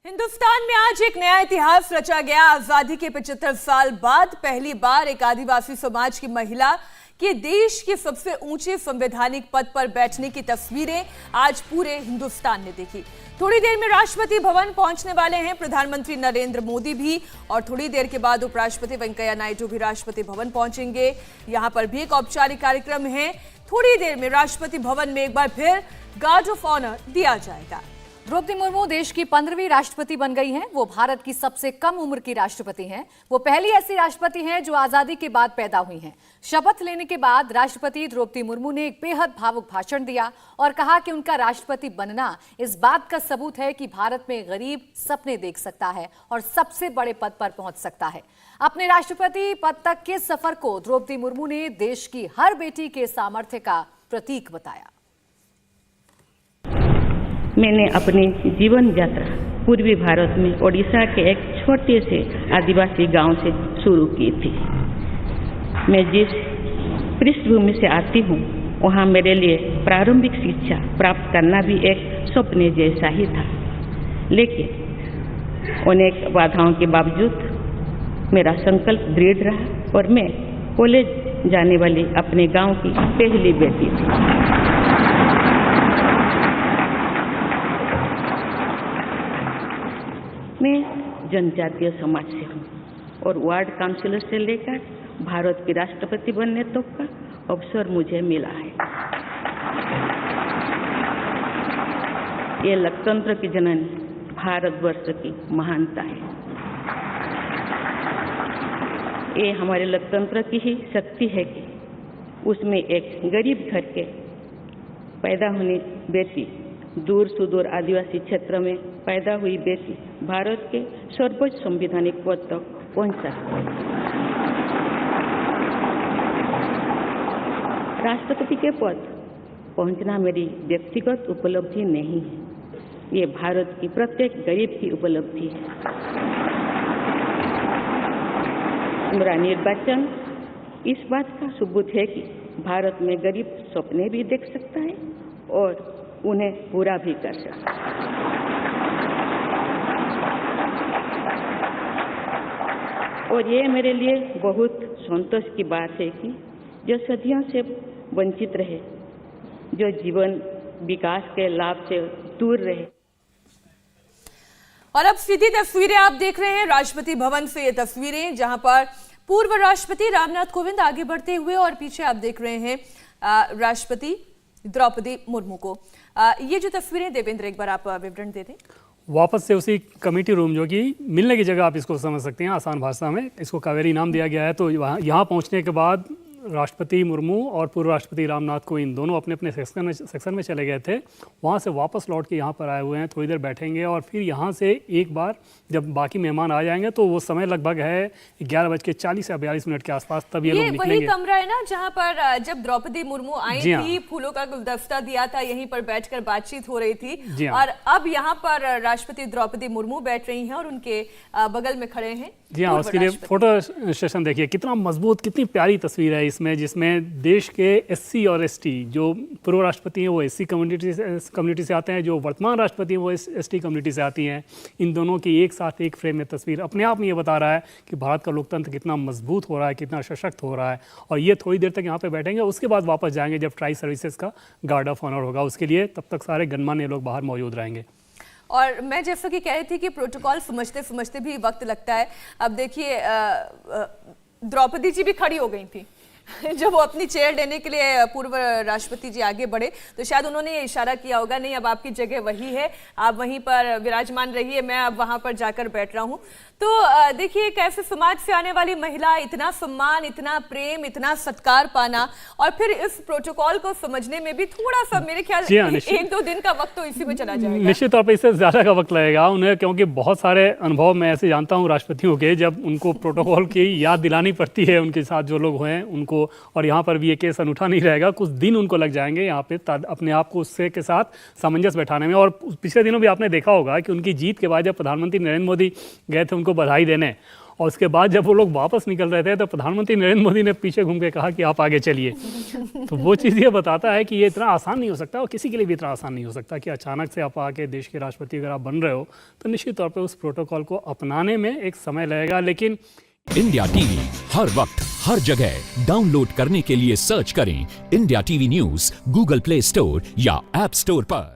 हिंदुस्तान में आज एक नया इतिहास रचा गया। आजादी के 75 साल बाद पहली बार एक आदिवासी समाज की महिला के देश के सबसे ऊंचे संवैधानिक पद पर बैठने की तस्वीरें आज पूरे हिंदुस्तान ने देखी। थोड़ी देर में राष्ट्रपति भवन पहुंचने वाले हैं प्रधानमंत्री नरेंद्र मोदी भी, और थोड़ी देर के बाद उपराष्ट्रपति वेंकैया नायडू भी राष्ट्रपति भवन पहुंचेंगे। यहां पर भी एक औपचारिक कार्यक्रम है। थोड़ी देर में राष्ट्रपति भवन में एक बार फिर गार्ड ऑफ ऑनर दिया जाएगा। द्रौपदी मुर्मू देश की 15वीं राष्ट्रपति बन गई हैं। वो भारत की सबसे कम उम्र की राष्ट्रपति हैं। वो पहली ऐसी राष्ट्रपति हैं जो आजादी के बाद पैदा हुई हैं। शपथ लेने के बाद राष्ट्रपति द्रौपदी मुर्मू ने एक बेहद भावुक भाषण दिया और कहा कि उनका राष्ट्रपति बनना इस बात का सबूत है कि भारत में गरीब सपने देख सकता है और सबसे बड़े पद पर पहुंच सकता है। अपने राष्ट्रपति पद तक के सफर को द्रौपदी मुर्मू ने देश की हर बेटी के सामर्थ्य का प्रतीक बताया। मैंने अपनी जीवन यात्रा पूर्वी भारत में ओडिशा के एक छोटे से आदिवासी गांव से शुरू की थी। मैं जिस पृष्ठभूमि से आती हूँ वहाँ मेरे लिए प्रारंभिक शिक्षा प्राप्त करना भी एक सपने जैसा ही था, लेकिन अनेक बाधाओं के बावजूद मेरा संकल्प दृढ़ रहा और मैं कॉलेज जाने वाली अपने गांव की पहली बेटी थी। मैं जनजातीय समाज से हूँ और वार्ड काउंसिलर से लेकर भारत की राष्ट्रपति बनने तक का अवसर मुझे मिला है। ये लोकतंत्र की जननी भारतवर्ष की महानता है। ये हमारे लोकतंत्र की ही शक्ति है कि उसमें एक गरीब घर के पैदा होने बेटी, दूर सुदूर आदिवासी क्षेत्र में पैदा हुई बेटी भारत के सर्वोच्च संवैधानिक पद तक पहुंच सकती है। राष्ट्रपति के पद पहुंचना मेरी व्यक्तिगत उपलब्धि नहीं है, ये भारत की प्रत्येक गरीब की उपलब्धि है। मेरा निर्वाचन इस बात का सबूत है कि भारत में गरीब सपने भी देख सकता है और उन्हें पूरा भी कर सकता है। और ये मेरे लिए बहुत संतोष की बात है कि जो सदियों से वंचित रहे, जो जीवन विकास के लाभ से दूर रहे। और अब सीधी तस्वीरें आप देख रहे हैं राष्ट्रपति भवन से। ये तस्वीरें जहां पर पूर्व राष्ट्रपति रामनाथ कोविंद आगे बढ़ते हुए, और पीछे आप देख रहे हैं राष्ट्रपति द्रौपदी मुर्मू को। ये जो तस्वीरें, देवेंद्र एक बार आप विवरण दे दें। वापस से उसी कमेटी रूम, जो कि मिलने की जगह आप इसको समझ सकते हैं आसान भाषा में, इसको कावेरी नाम दिया गया है। तो यहाँ पहुँचने के बाद राष्ट्रपति मुर्मू और पूर्व राष्ट्रपति रामनाथ कोविंद दोनों अपने अपने सेक्शन में चले गए थे। वहाँ से वापस लौट के यहाँ पर आए हुए हैं। थोड़ी देर बैठेंगे और फिर यहाँ से एक बार जब बाकी मेहमान आ जाएंगे तो वो समय लगभग है 11:40 या 42 के आसपास, तब ये लोग निकलेंगे। वही कमरा है ना जहाँ पर जब द्रौपदी मुर्मू आई थी, फूलों का गुलदस्ता दिया था, यहीं पर बैठकर बातचीत हो रही थी। और अब यहाँ पर राष्ट्रपति द्रौपदी मुर्मू बैठ रही हैं और उनके बगल में खड़े हैं। जी हाँ, उसके लिए फोटो सेशन देखिए, कितना मजबूत, कितनी प्यारी तस्वीर है इसमें, जिसमें देश के एससी और एसटी, जो पूर्व राष्ट्रपति हैं वो एससी कम्युनिटी से आते हैं, जो वर्तमान राष्ट्रपति हैं वो एसटी कम्युनिटी से आती हैं। इन दोनों की एक साथ एक फ्रेम में तस्वीर अपने आप में ये बता रहा है कि भारत का लोकतंत्र कितना मजबूत हो रहा है, कितना सशक्त हो रहा है। और ये थोड़ी देर तक यहाँ पे बैठेंगे, उसके बाद वापस जाएंगे जब ट्राई सर्विसेज का गार्ड ऑफ ऑनर होगा। उसके लिए तब तक सारे गणमान्य लोग बाहर मौजूद रहेंगे। और मैं जैसा कि कह रही थी कि प्रोटोकॉल समझते समझते भी वक्त लगता है। अब देखिए द्रौपदी जी भी खड़ी हो गई थी जब वो अपनी चेयर लेने के लिए पूर्व राष्ट्रपति जी आगे बढ़े, तो शायद उन्होंने ये इशारा किया होगा, नहीं अब आपकी जगह वही है, आप वहीं पर विराजमान रहिए, मैं अब वहां पर जाकर बैठ रहा हूं। तो देखिए कैसे समाज से आने वाली महिला, इतना सम्मान, इतना प्रेम, इतना सत्कार पाना, और फिर इस प्रोटोकॉल को समझने में भी थोड़ा सा मेरे ख्याल 1-2 दिन का वक्त तो इसी में चला जाएगा। निश्चित तौर पर इससे ज्यादा का वक्त लगेगा उन्हें, क्योंकि बहुत सारे अनुभव मैं ऐसे जानता हूँ राष्ट्रपतियों के, जब उनको प्रोटोकॉल की याद दिलानी पड़ती है उनके साथ जो लोग हैं उनको, और यहाँ पर भी ये केस अनूठा नहीं रहेगा। कुछ दिन उनको लग जाएंगे यहाँ पे अपने आप को उससे के साथ सामंजस्य बैठाने में। और पिछले दिनों भी आपने देखा होगा कि उनकी जीत के बाद जब प्रधानमंत्री नरेंद्र मोदी गए थे उनको बधाई देने, और उसके बाद जब वो लोग वापस निकल रहे थे तो प्रधानमंत्री नरेंद्र मोदी ने पीछे घूम के कहा कि आप आगे चलिए। तो वो चीज़ ये बताता है कि ये इतना आसान नहीं हो सकता और किसी के लिए भी इतना आसान नहीं हो सकता कि अचानक से आप आके देश के राष्ट्रपति अगर आप बन रहे हो तो निश्चित तौर पर उस प्रोटोकॉल को अपनाने में एक समय लगेगा। लेकिन इंडिया टीवी हर वक्त हर जगह डाउनलोड करने के लिए सर्च करें India TV news Google play store या ऐप स्टोर पर।